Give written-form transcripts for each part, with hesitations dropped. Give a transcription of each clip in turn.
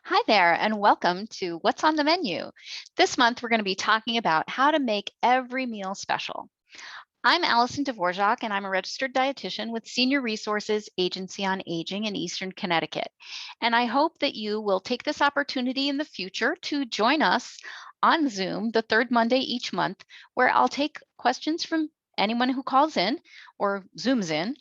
Hi there, and welcome to What's on the Menu. This month, we're going to be talking about how to make every meal special. I'm Alison Dvorak, and I'm a registered dietitian with Senior Resources Agency on Aging in Eastern Connecticut. And I hope that you will take this opportunity in the future to join us on Zoom the third Monday each month, where I'll take questions from anyone who calls in or Zooms in.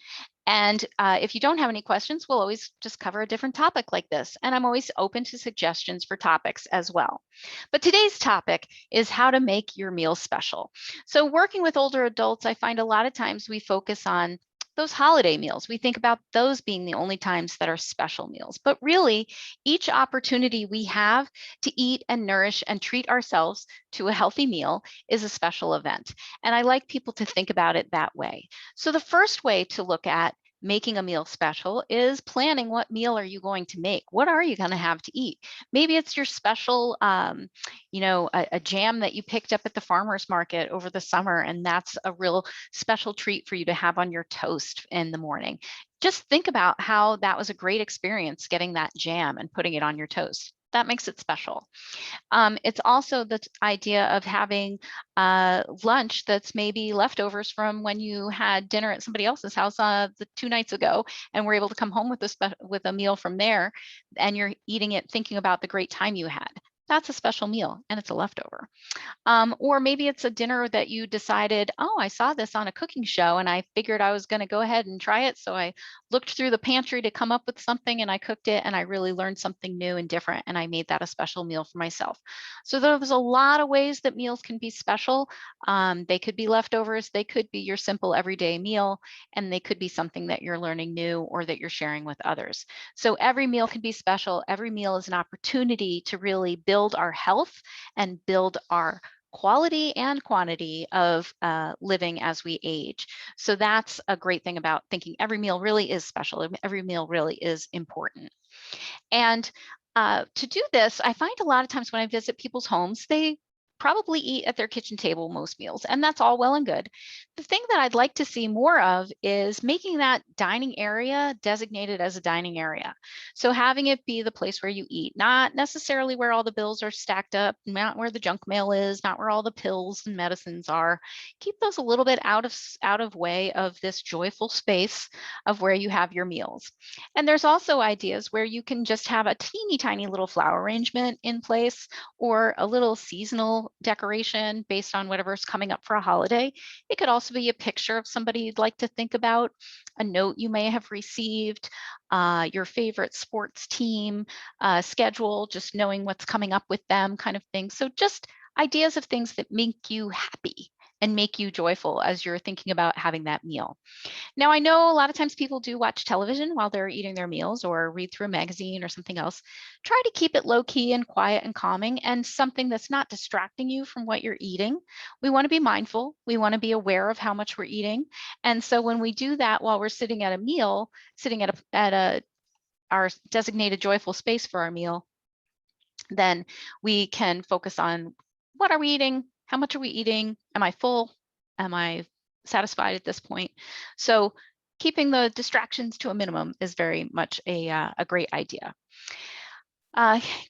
And if you don't have any questions, we'll always just cover a different topic like this. And I'm always open to suggestions for topics as well. But today's topic is how to make your meal special. So working with older adults, I find a lot of times we focus on those holiday meals. We think about those being the only times that are special meals. But really, each opportunity we have to eat and nourish and treat ourselves to a healthy meal is a special event. And I like people to think about it that way. So the first way to look at making a meal special is planning what meal are you going to make? What are you going to have to eat? Maybe it's your special, a jam that you picked up at the farmer's market over the summer, and that's a real special treat for you to have on your toast in the morning. Just think about how that was a great experience getting that jam and putting it on your toast. That makes it special. It's also the idea of having lunch that's maybe leftovers from when you had dinner at somebody else's house the 2 nights ago, and were able to come home with a meal from there, and you're eating it thinking about the great time you had. That's a special meal, and it's a leftover. Or maybe it's a dinner that you decided, oh, I saw this on a cooking show and I figured I was going to go ahead and try it. So I looked through the pantry to come up with something and I cooked it, and I really learned something new and different. And I made that a special meal for myself. So there's a lot of ways that meals can be special. They could be leftovers, they could be your simple everyday meal, and they could be something that you're learning new or that you're sharing with others. So every meal can be special. Every meal is an opportunity to really build our health and build our quality and quantity of living as we age. So that's a great thing about thinking every meal really is special. Every meal really is important. And to do this, I find a lot of times when I visit people's homes, they probably eat at their kitchen table most meals, and that's all well and good. The thing that I'd like to see more of is making that dining area designated as a dining area. So having it be the place where you eat, not necessarily where all the bills are stacked up, not where the junk mail is, not where all the pills and medicines are. Keep those a little bit out of way of this joyful space of where you have your meals. And there's also ideas where you can just have a teeny tiny little flower arrangement in place, or a little seasonal decoration based on whatever's coming up for a holiday. It could also be a picture of somebody you'd like to think about, a note you may have received, your favorite sports team, schedule, just knowing what's coming up with them, kind of thing. So just ideas of things that make you happy and make you joyful as you're thinking about having that meal. Now, I know a lot of times people do watch television while they're eating their meals or read through a magazine or something else. Try to keep it low key and quiet and calming, and something that's not distracting you from what you're eating. We want to be mindful. We want to be aware of how much we're eating. And so when we do that while we're sitting at a meal, sitting at our designated joyful space for our meal, then we can focus on what are we eating? How much are we eating? Am I full? Am I satisfied at this point? So keeping the distractions to a minimum is very much a great idea.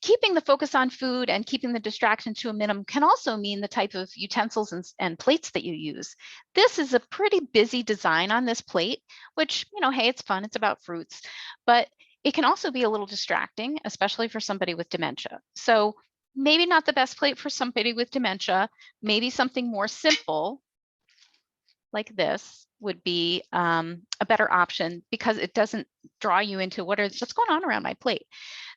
Keeping the focus on food and keeping the distraction to a minimum can also mean the type of utensils and plates that you use. This is a pretty busy design on this plate, which, hey, it's fun, it's about fruits, but it can also be a little distracting, especially for somebody with dementia. So maybe not the best plate for somebody with dementia, maybe something more simple like this would be a better option, because it doesn't draw you into what's going on around my plate.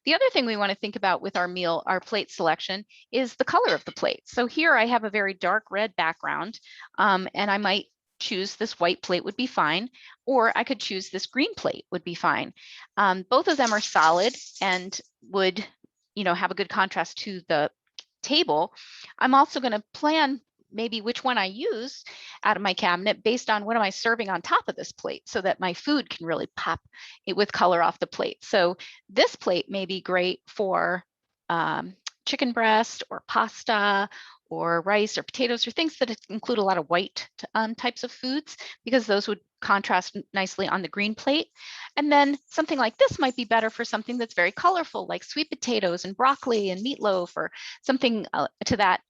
The other thing we want to think about with our plate selection, is the color of the plate. So here I have a very dark red background, and I might choose this white plate would be fine, or I could choose this green plate would be fine. Both of them are solid and would, have a good contrast to the table. I'm also going to plan maybe which one I use out of my cabinet based on what am I serving on top of this plate, so that my food can really pop it with color off the plate. So this plate may be great for chicken breast or pasta or rice or potatoes or things that include a lot of white types of foods, because those would contrast nicely on the green plate. And then something like this might be better for something that's very colorful, like sweet potatoes and broccoli and meatloaf, or something to that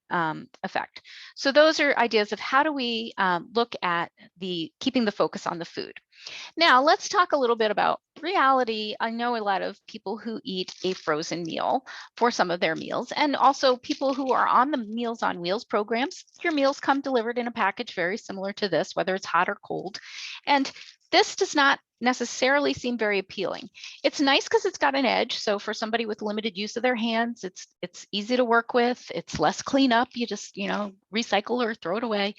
effect. So those are ideas of how do we look at keeping the focus on the food. Now, let's talk a little bit about reality. I know a lot of people who eat a frozen meal for some of their meals, and also people who are on the Meals on Wheels programs. Your meals come delivered in a package very similar to this, whether it's hot or cold. And this does not necessarily seem very appealing. It's nice because it's got an edge. So for somebody with limited use of their hands, it's easy to work with. It's less cleanup. You just, recycle or throw it away.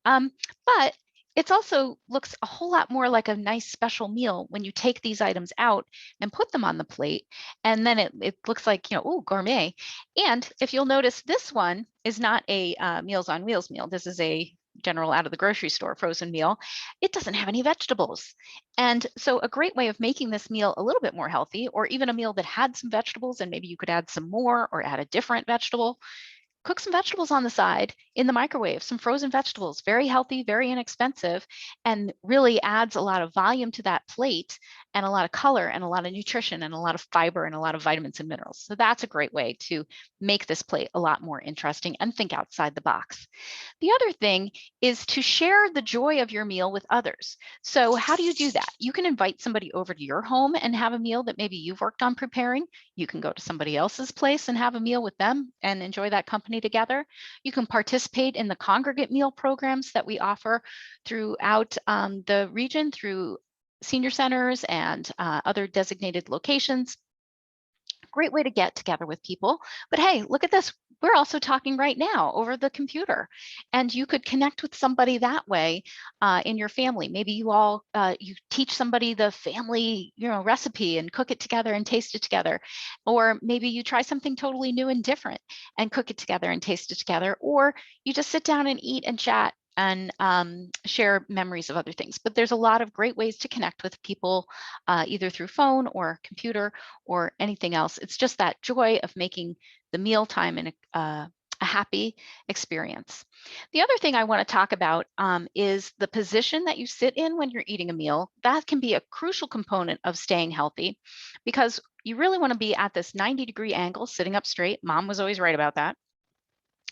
But it also looks a whole lot more like a nice special meal when you take these items out and put them on the plate. And then it looks like, oh, gourmet. And if you'll notice, this one is not a Meals on Wheels meal. This is a general out of the grocery store frozen meal. It doesn't have any vegetables. And so a great way of making this meal a little bit more healthy, or even a meal that had some vegetables and maybe you could add some more or add a different vegetable. Cook some vegetables on the side in the microwave, some frozen vegetables, very healthy, very inexpensive, and really adds a lot of volume to that plate and a lot of color and a lot of nutrition and a lot of fiber and a lot of vitamins and minerals. So that's a great way to make this plate a lot more interesting and think outside the box. The other thing is to share the joy of your meal with others. So how do you do that? You can invite somebody over to your home and have a meal that maybe you've worked on preparing. You can go to somebody else's place and have a meal with them and enjoy that company together. You can participate in the congregate meal programs that we offer throughout the region through senior centers and other designated locations. Great way to get together with people. But hey, look at this. We're also talking right now over the computer, and you could connect with somebody that way in your family. Maybe you teach somebody the family recipe and cook it together and taste it together, or maybe you try something totally new and different and cook it together and taste it together, or you just sit down and eat and chat and share memories of other things. But there's a lot of great ways to connect with people, either through phone or computer or anything else. It's just that joy of making the mealtime a happy experience. The other thing I want to talk about is the position that you sit in when you're eating a meal. That can be a crucial component of staying healthy, because you really want to be at this 90-degree angle, sitting up straight. Mom was always right about that.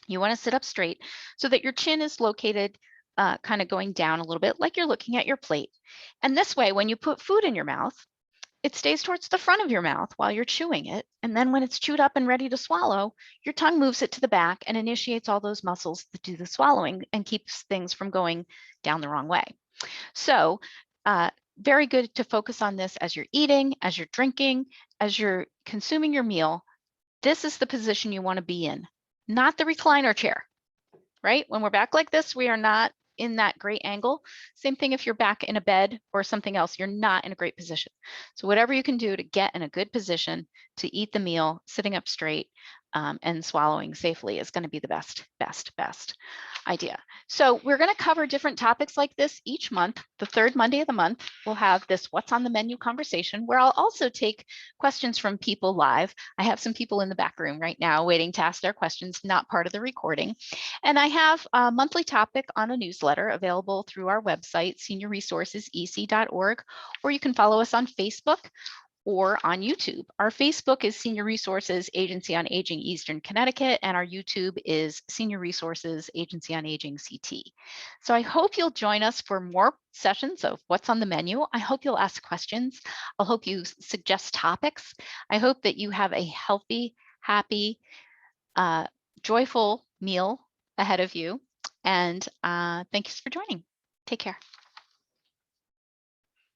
You want to sit up straight so that your chin is located kind of going down a little bit, like you're looking at your plate. And this way, when you put food in your mouth, it stays towards the front of your mouth while you're chewing it. And then when it's chewed up and ready to swallow, your tongue moves it to the back and initiates all those muscles that do the swallowing and keeps things from going down the wrong way. So very good to focus on this as you're eating, as you're drinking, as you're consuming your meal. This is the position you want to be in, not the recliner chair, right? When we're back like this, we are not in that great angle. Same thing if you're back in a bed or something else, you're not in a great position. So whatever you can do to get in a good position to eat the meal, sitting up straight and swallowing safely is going to be the best idea. So we're going to cover different topics like this each month. The third Monday of the month, we'll have this What's on the Menu conversation, where I'll also take questions from people live. I have some people in the back room right now waiting to ask their questions, not part of the recording. And I have a monthly topic on a newsletter available through our website, seniorresourcesec.org, or you can follow us on Facebook or on YouTube. Our Facebook is Senior Resources Agency on Aging Eastern Connecticut, and our YouTube is Senior Resources Agency on Aging CT. So I hope you'll join us for more sessions of What's on the Menu. I hope you'll ask questions. I hope you suggest topics. I hope that you have a healthy, happy, joyful meal ahead of you. And thanks for joining. Take care.